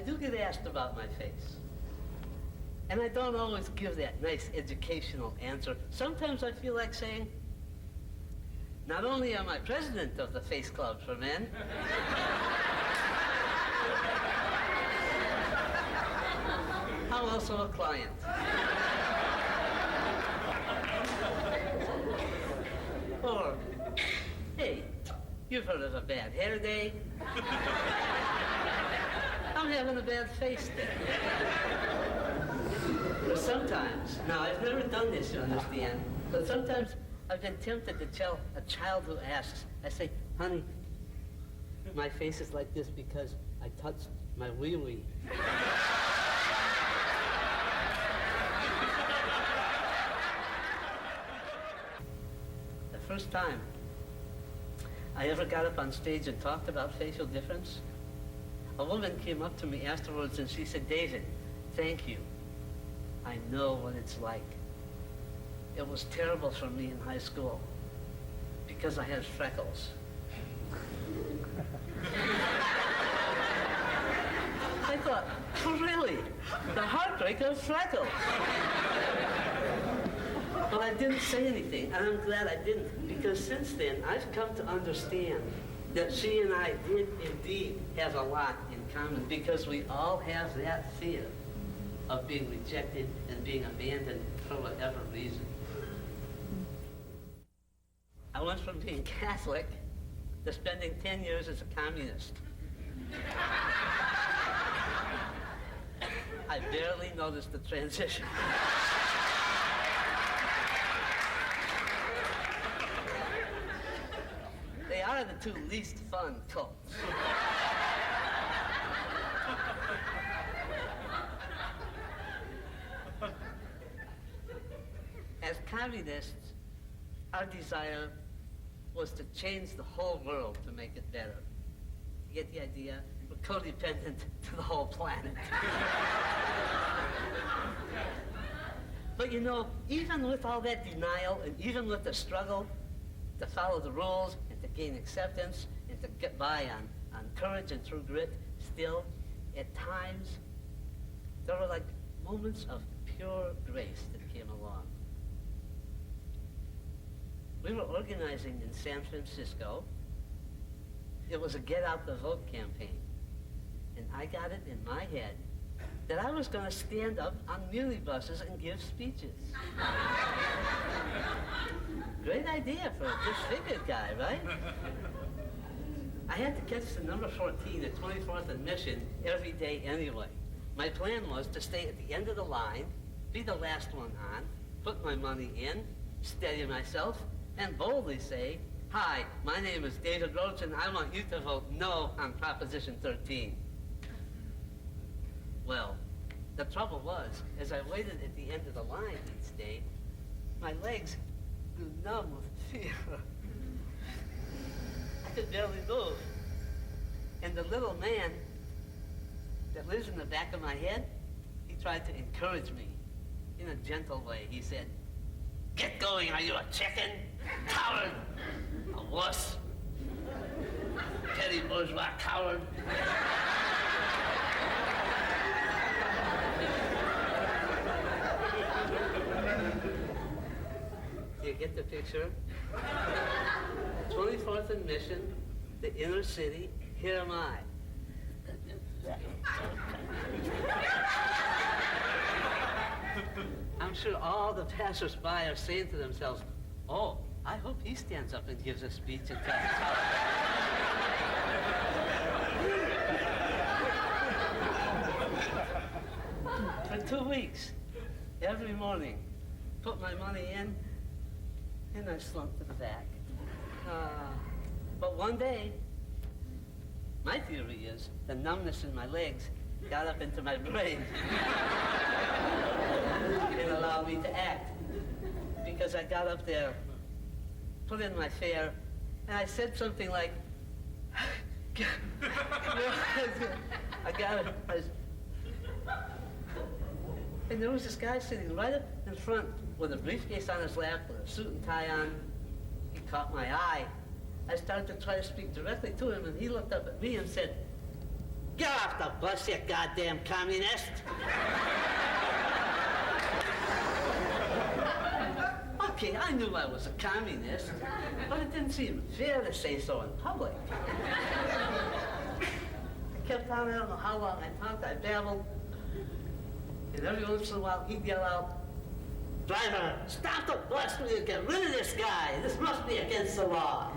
do get asked about my face. And I don't always give that nice educational answer. Sometimes I feel like saying, not only am I president of the Face Club for Men, I'm also a client. Or, hey, you've heard of a bad hair day? I'm having a bad face day. Or sometimes, now I've never done this, you understand, but sometimes I've been tempted to tell a child who asks, I say, honey, my face is like this because I touched my wee-wee. The first time I ever got up on stage and talked about facial difference, a woman came up to me afterwards and she said, David, thank you. I know what it's like. It was terrible for me in high school because I had freckles. I thought, oh, really? The heartbreak of freckles. Well, I didn't say anything, and I'm glad I didn't, because since then, I've come to understand that she and I did indeed have a lot in common, because we all have that fear of being rejected and being abandoned for whatever reason. I went from being Catholic to spending 10 years as a communist. I barely noticed the transition. They are the two least fun cults. As communists, our desire was to change the whole world to make it better. You get the idea? We're codependent to the whole planet. But you know, even with all that denial, and even with the struggle to follow the rules and to gain acceptance and to get by on courage and through grit, still, at times, there were like moments of pure grace that came along. We were organizing in San Francisco. It was a Get Out the Vote campaign. And I got it in my head that I was going to stand up on buses and give speeches. Great idea for a disfigured guy, right? I had to catch the number 14 at 24th and Mission every day anyway. My plan was to stay at the end of the line, be the last one on, put my money in, steady myself, and boldly say, hi, my name is David Roche, and I want you to vote no on Proposition 13. Well, the trouble was, as I waited at the end of the line each day, my legs grew numb with fear. I could barely move. And the little man that lives in the back of my head, he tried to encourage me in a gentle way. He said, get going, are you a chicken? Coward! A wuss! Petty bourgeois coward! You get the picture? 24th and Mission, the inner city, here am I. I'm sure all the passers-by are saying to themselves, oh, I hope he stands up and gives a speech and tells us how. For 2 weeks, every morning, put my money in, and I slumped to the back. But one day, my theory is the numbness in my legs got up into my brain. It allowed me to act. Because I got up there, put in my fare, and I said something like, I got it. And there was this guy sitting right up in front with a briefcase on his lap, with a suit and tie on. He caught my eye. I started to try to speak directly to him, and he looked up at me and said, Get off the bus, you goddamn communist! Okay, I knew I was a communist, but it didn't seem fair to say so in public. I kept on, I don't know how long I talked, I babbled, and every once in a while he'd yell out, "Driver, stop the bus till you get rid of this guy. This must be against the law."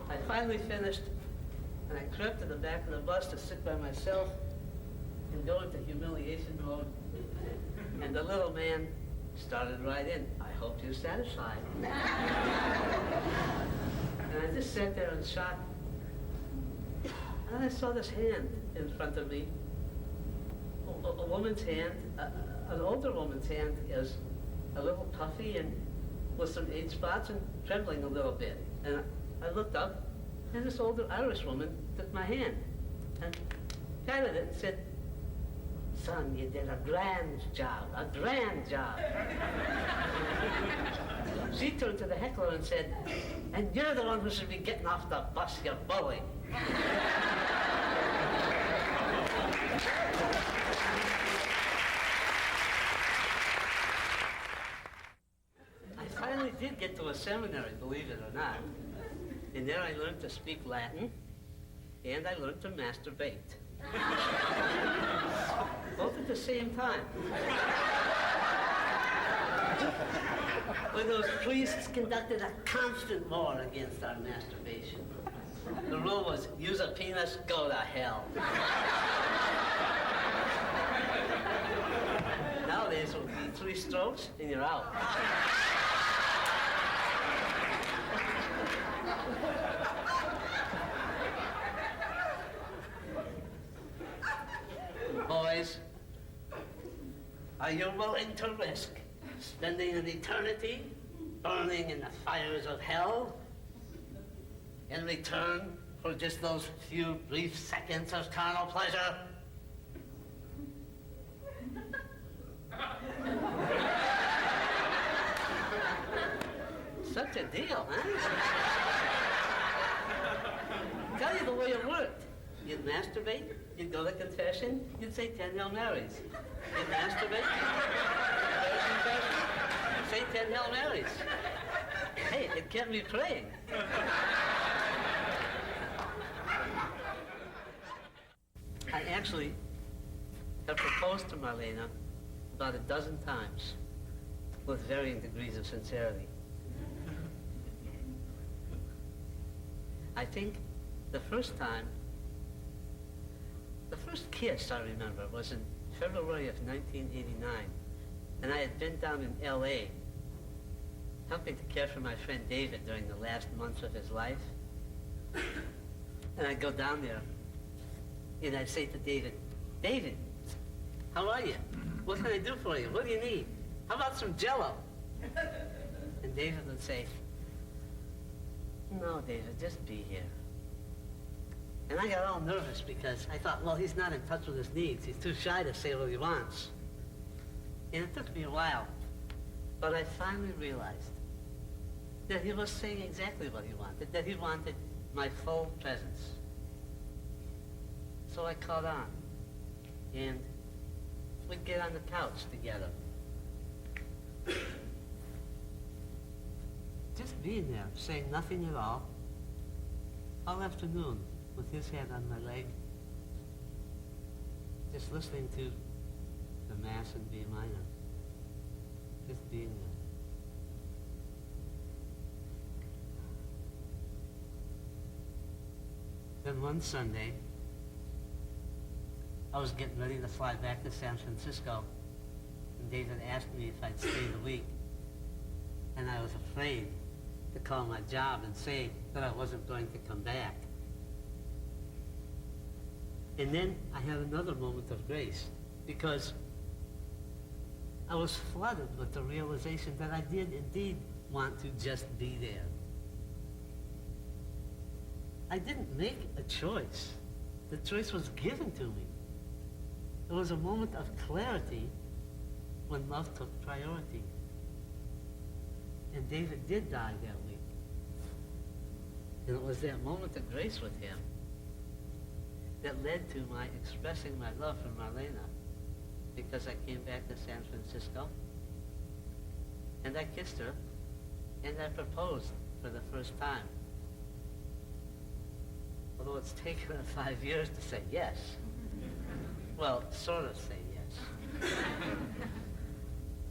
I finally finished, and I crept to the back of the bus to sit by myself and go into humiliation mode. And the little man started right in. "I hope you're satisfied." And I just sat there in shock. And then I saw this hand in front of me. A woman's hand, an older woman's hand, is a little puffy and with some age spots and trembling a little bit. And I looked up, and this older Irish woman took my hand and patted it and said, "Son, you did a grand job, a grand job." She turned to the heckler and said, "And you're the one who should be getting off the bus, you bully." I finally did get to a seminary, believe it or not. And there I learned to speak Latin, and I learned to masturbate. Both at the same time. Where those priests conducted a constant war against our masturbation. The rule was, use a penis, go to hell. Nowadays, it would be 3 strokes and you're out. Boys, are you willing to risk spending an eternity burning in the fires of hell in return for just those few brief seconds of carnal pleasure? Such a deal, huh? Tell you the way it worked. You'd masturbate, you'd go to confession, you'd say 10 Hail Marys. You'd masturbate, you'd go to confession, you'd say 10 Hail Marys. Hey, it kept me praying. I actually have proposed to Marlena about a dozen times with varying degrees of sincerity. I think the first kiss I remember was in February of 1989, and I had been down in L.A. helping to care for my friend David during the last months of his life. And I'd go down there, and I'd say to David, "David, how are you? What can I do for you? What do you need? How about some Jell-O?" And David would say, "No, David, just be here." And I got all nervous because I thought, well, he's not in touch with his needs. He's too shy to say what he wants. And it took me a while, but I finally realized that he was saying exactly what he wanted, that he wanted my full presence. So I caught on, and we'd get on the couch together. Just being there, saying nothing at all afternoon, with his hand on my leg, just listening to the Mass in B minor, just being there. Then one Sunday, I was getting ready to fly back to San Francisco, and David asked me if I'd stay the week, and I was afraid to call my job and say that I wasn't going to come back. And then I had another moment of grace, because I was flooded with the realization that I did indeed want to just be there. I didn't make a choice. The choice was given to me. It was a moment of clarity when love took priority. And David did die that week. And it was that moment of grace with him that led to my expressing my love for Marlena, because I came back to San Francisco and I kissed her and I proposed for the first time. Although it's taken her 5 years to say yes. Well, sort of say yes.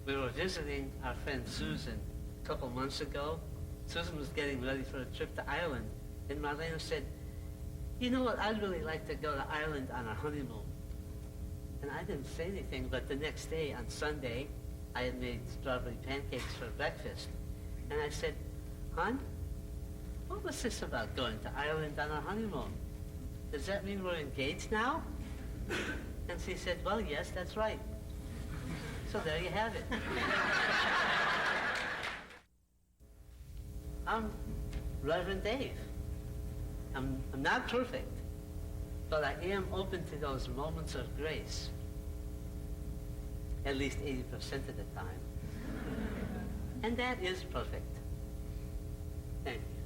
We were visiting our friend Susan a couple months ago. Susan was getting ready for a trip to Ireland, and Marlena said, you know what, I'd really like to go to Ireland on our honeymoon. And I didn't say anything, but the next day, on Sunday, I had made strawberry pancakes for breakfast. And I said, hon, what was this about going to Ireland on our honeymoon? Does that mean we're engaged now? And she said, well, yes, that's right. So there you have it. I'm Reverend Dave. I'm not perfect, but I am open to those moments of grace, at least 80% of the time. And that is perfect. Thank you.